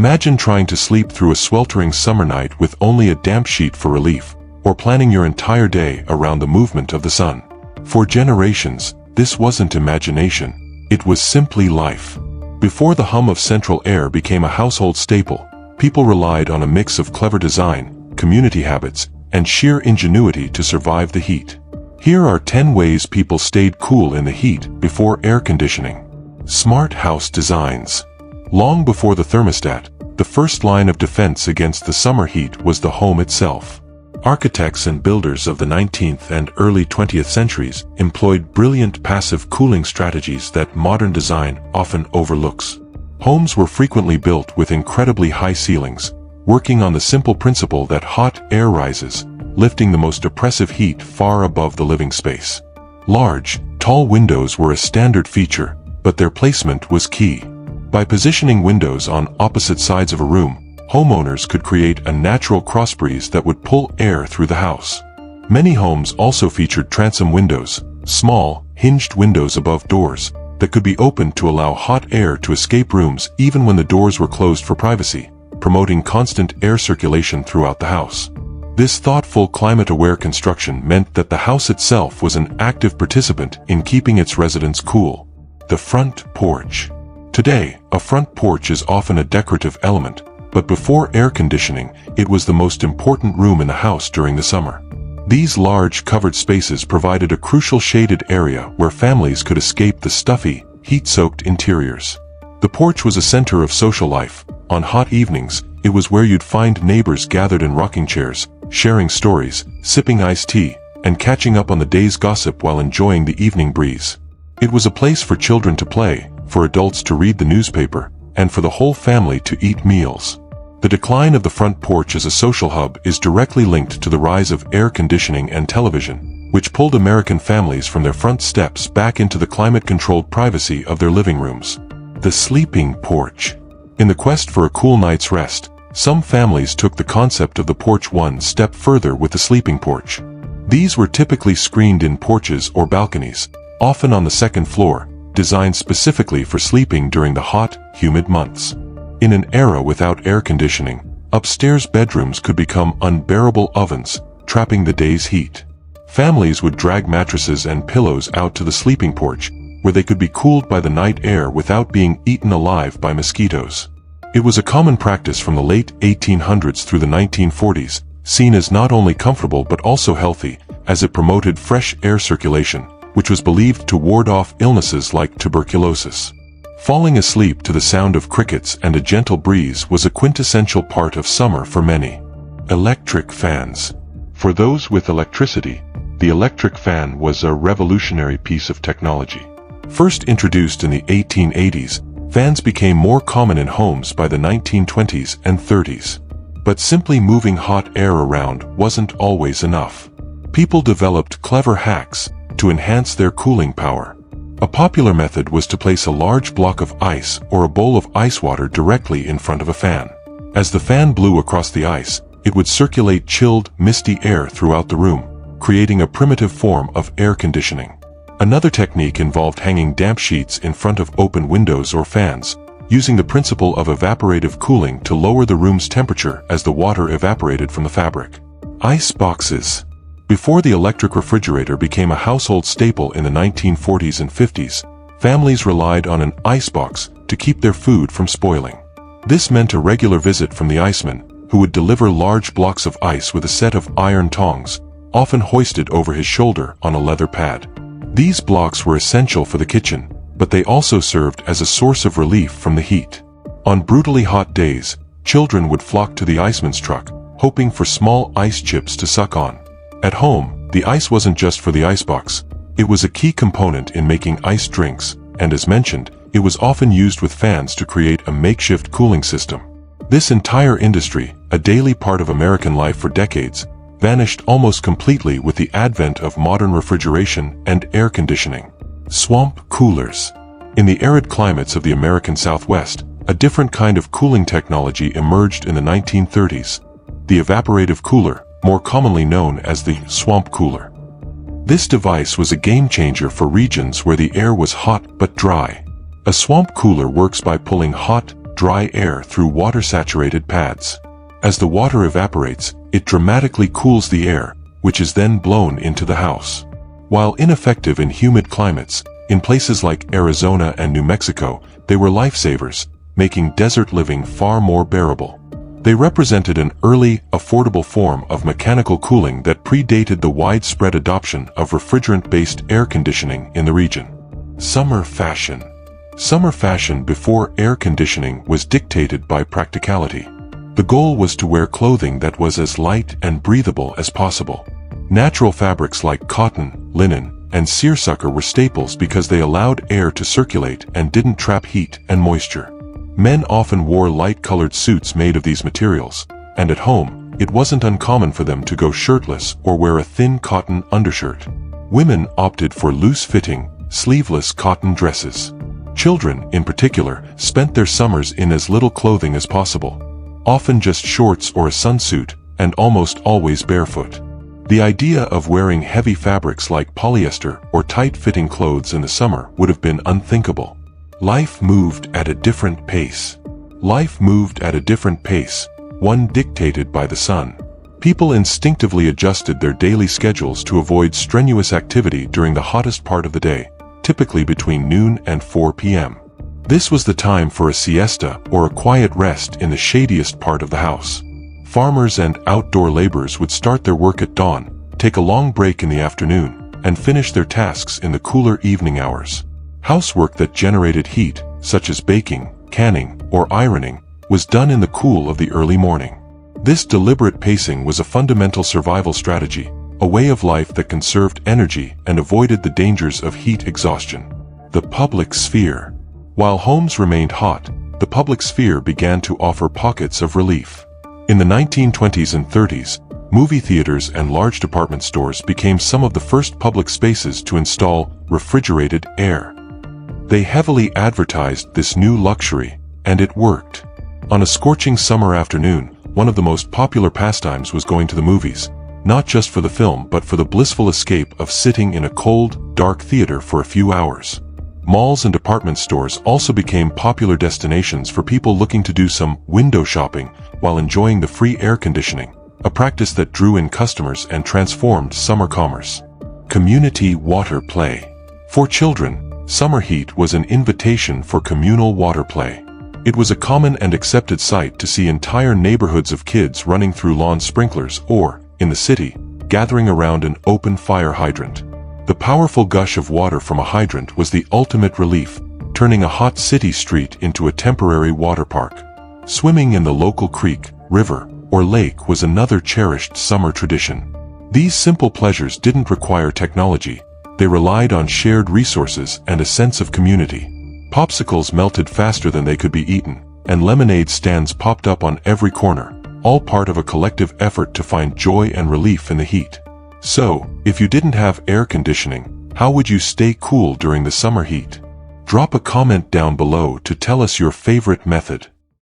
Imagine trying to sleep through a sweltering summer night with only a damp sheet for relief, or planning your entire day around the movement of the sun. For generations, this wasn't imagination, it was simply life. Before the hum of central air became a household staple, people relied on a mix of clever design, community habits, and sheer ingenuity to survive the heat. Here are 10 ways people stayed cool in the heat before air conditioning. Smart house designs. Long before the thermostat, the first line of defense against the summer heat was the home itself. Architects and builders of the 19th and early 20th centuries employed brilliant passive cooling strategies that modern design often overlooks. Homes were frequently built with incredibly high ceilings, working on the simple principle that hot air rises, lifting the most oppressive heat far above the living space. Large, tall windows were a standard feature, but their placement was key. By positioning windows on opposite sides of a room, homeowners could create a natural crossbreeze that would pull air through the house. Many homes also featured transom windows, small, hinged windows above doors, that could be opened to allow hot air to escape rooms even when the doors were closed for privacy, promoting constant air circulation throughout the house. This thoughtful, climate-aware construction meant that the house itself was an active participant in keeping its residents cool. The front porch. Today, a front porch is often a decorative element, but before air conditioning, it was the most important room in the house during the summer. These large, covered spaces provided a crucial shaded area where families could escape the stuffy, heat-soaked interiors. The porch was a center of social life. On hot evenings, it was where you'd find neighbors gathered in rocking chairs, sharing stories, sipping iced tea, and catching up on the day's gossip while enjoying the evening breeze. It was a place for children to play, for adults to read the newspaper, and for the whole family to eat meals. The decline of the front porch as a social hub is directly linked to the rise of air conditioning and television, which pulled American families from their front steps back into the climate-controlled privacy of their living rooms. The sleeping porch. In the quest for a cool night's rest, some families took the concept of the porch one step further with the sleeping porch. These were typically screened-in porches or balconies, often on the second floor, designed specifically for sleeping during the hot, humid months. In an era without air conditioning, upstairs bedrooms could become unbearable ovens, trapping the day's heat. Families would drag mattresses and pillows out to the sleeping porch, where they could be cooled by the night air without being eaten alive by mosquitoes. It was a common practice from the late 1800s through the 1940s, seen as not only comfortable but also healthy, as it promoted fresh air circulation, which was believed to ward off illnesses like tuberculosis. Falling asleep to the sound of crickets and a gentle breeze was a quintessential part of summer for many. Electric fans. For those with electricity, the electric fan was a revolutionary piece of technology. First introduced in the 1880s, fans became more common in homes by the 1920s and 30s. But simply moving hot air around wasn't always enough. People developed clever hacks to enhance their cooling power. A popular method was to place a large block of ice or a bowl of ice water directly in front of a fan. As the fan blew across the ice, it would circulate chilled, misty air throughout the room, creating a primitive form of air conditioning. Another technique involved hanging damp sheets in front of open windows or fans, using the principle of evaporative cooling to lower the room's temperature as the water evaporated from the fabric. Ice boxes. Before the electric refrigerator became a household staple in the 1940s and 50s, families relied on an icebox to keep their food from spoiling. This meant a regular visit from the iceman, who would deliver large blocks of ice with a set of iron tongs, often hoisted over his shoulder on a leather pad. These blocks were essential for the kitchen, but they also served as a source of relief from the heat. On brutally hot days, children would flock to the iceman's truck, hoping for small ice chips to suck on. At home, the ice wasn't just for the icebox. It was a key component in making iced drinks, and as mentioned, it was often used with fans to create a makeshift cooling system. This entire industry, a daily part of American life for decades, vanished almost completely with the advent of modern refrigeration and air conditioning. Swamp coolers. In the arid climates of the American Southwest, a different kind of cooling technology emerged in the 1930s, the evaporative cooler, more commonly known as the swamp cooler. This device was a game-changer for regions where the air was hot but dry. A swamp cooler works by pulling hot, dry air through water-saturated pads. As the water evaporates, it dramatically cools the air, which is then blown into the house. While ineffective in humid climates, in places like Arizona and New Mexico, they were lifesavers, making desert living far more bearable. They represented an early, affordable form of mechanical cooling that predated the widespread adoption of refrigerant-based air conditioning in the region. Summer fashion. Summer fashion before air conditioning was dictated by practicality. The goal was to wear clothing that was as light and breathable as possible. Natural fabrics like cotton, linen, and seersucker were staples because they allowed air to circulate and didn't trap heat and moisture. Men often wore light-colored suits made of these materials, and at home, it wasn't uncommon for them to go shirtless or wear a thin cotton undershirt. Women opted for loose-fitting, sleeveless cotton dresses. Children, in particular, spent their summers in as little clothing as possible, often just shorts or a sunsuit, and almost always barefoot. The idea of wearing heavy fabrics like polyester or tight-fitting clothes in the summer would have been unthinkable. Life moved at a different pace. Life moved at a different pace, one dictated by the sun. People instinctively adjusted their daily schedules to avoid strenuous activity during the hottest part of the day, typically between noon and 4 p.m. This was the time for a siesta or a quiet rest in the shadiest part of the house. Farmers and outdoor laborers would start their work at dawn, take a long break in the afternoon, and finish their tasks in the cooler evening hours. Housework that generated heat, such as baking, canning, or ironing, was done in the cool of the early morning. This deliberate pacing was a fundamental survival strategy, a way of life that conserved energy and avoided the dangers of heat exhaustion. The public sphere. While homes remained hot, the public sphere began to offer pockets of relief. In the 1920s and 30s, movie theaters and large department stores became some of the first public spaces to install refrigerated air. They heavily advertised this new luxury, and it worked. On a scorching summer afternoon, one of the most popular pastimes was going to the movies, not just for the film but for the blissful escape of sitting in a cold, dark theater for a few hours. Malls and department stores also became popular destinations for people looking to do some window shopping while enjoying the free air conditioning, a practice that drew in customers and transformed summer commerce. Community water play. For children, summer heat was an invitation for communal water play. It was a common and accepted sight to see entire neighborhoods of kids running through lawn sprinklers or, in the city, gathering around an open fire hydrant. The powerful gush of water from a hydrant was the ultimate relief, turning a hot city street into a temporary water park. Swimming in the local creek, river, or lake was another cherished summer tradition. These simple pleasures didn't require technology. They relied on shared resources and a sense of community. Popsicles melted faster than they could be eaten, and lemonade stands popped up on every corner, all part of a collective effort to find joy and relief in the heat. So, if you didn't have air conditioning, how would you stay cool during the summer heat? Drop a comment down below to tell us your favorite method.